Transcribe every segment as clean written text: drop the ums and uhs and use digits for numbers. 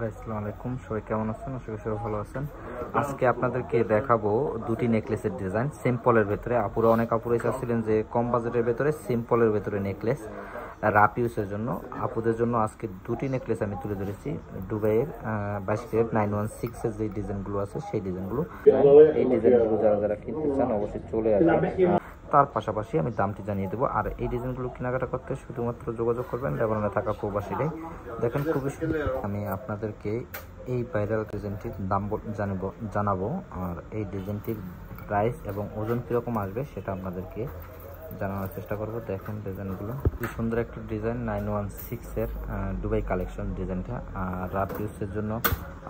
আসসালামু আলাইকুম, সবাই কেমন আছেন? আশা করি সবাই ভালো আছেন। আজকে আপনাদেরকে দেখাবো দুটি নেকলেসের ডিজাইন সিম্পলের ভেতরে। আপুরা অনেক আপুরাই চাচ্ছিলেন যে কম বাজেটের ভেতরে সিম্পলের ভেতরে নেকলেস রাফ ইউজের জন্য। আপুদের জন্য আজকে দুটি নেকলেস আমি তুলে ধরেছি। দুবাইয়ের 22 ক্যারেট 916 এর যে ডিজাইনগুলো আছে সেই ডিজাইনগুলো। এই ডিজাইনগুলো যারা যারা কিনতে চান অবশ্যই চলে আসবেন। তার পাশাপাশি আমি দামটি জানিয়ে দেবো। আর এই ডিজাইনগুলো কেনাকাটা করতে শুধুমাত্র যোগাযোগ করবেন লেবাননে থাকা প্রবাসীরাই। দেখেন খুবই আমি আপনাদেরকে এই ভাইরাল ডিজাইনটির দাম জানাবো। আর এই ডিজাইনটির প্রাইস এবং ওজন কীরকম আসবে সেটা আপনাদেরকে জানানোর চেষ্টা করব। দেখেন ডিজাইনগুলো খুবই সুন্দর একটা ডিজাইন, 916-এর দুবাই কালেকশন ডিজাইনটা। আর রাফ ইউজের জন্য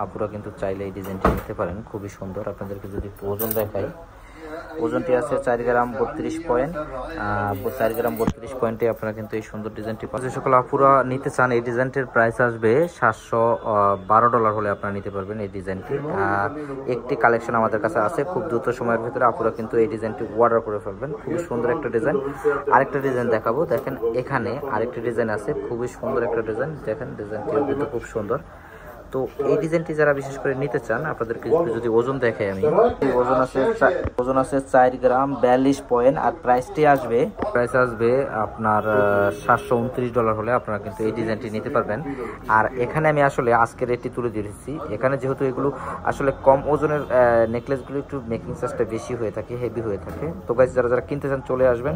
আপুরা কিন্তু চাইলে এই ডিজাইনটি নিতে পারেন, খুবই সুন্দর। আপনাদেরকে যদি ওজন দেখাই, ওজনটি আছে 4 গ্রাম 32 পয়েন্ট। 4 গ্রাম 32 পয়েন্টে আপনারা কিন্তু এই সুন্দর ডিজাইনটি পাবেন। যে সকল আপুরা নিতে চান এই ডিজাইনটির প্রাইস আসবে $712 হলে আপনারা নিতে পারবেন এই ডিজাইনটি। একটি কালেকশন আমাদের কাছে আছে, খুব দ্রুত সময়ের ভিতরে আপুরা কিন্তু এই ডিজাইনটি অর্ডার করে ফেলবেন। খুবই সুন্দর একটা ডিজাইন। আরেকটা ডিজাইন দেখাবো। দেখেন এখানে আরেকটি ডিজাইন আছে, খুবই সুন্দর একটা ডিজাইন। দেখেন ডিজাইনটিও কিন্তু খুব সুন্দর। তো এই ডিজাইনটি যারা বিশেষ করে নিতে চান আপনাদেরকে যদি ওজন দেখাই, আমি ওজন আছে 4 গ্রাম 42 পয়েন্ট। আর প্রাইস আসবে আপনার $729 হলে আপনারা কিন্তু এই ডিজাইনটি নিতে পারবেন। আর এখানে আমি আসলে আজকে রেটটি তুলে দিয়েছি। এখানে যেহেতু এগুলো আসলে কম ওজনের নেকলেসগুলো একটু মেকিং চার্জটা বেশি হয়ে থাকে, হেভি হয়ে থাকে। তো গাইস যারা যারা কিনতে চান চলে আসবেন।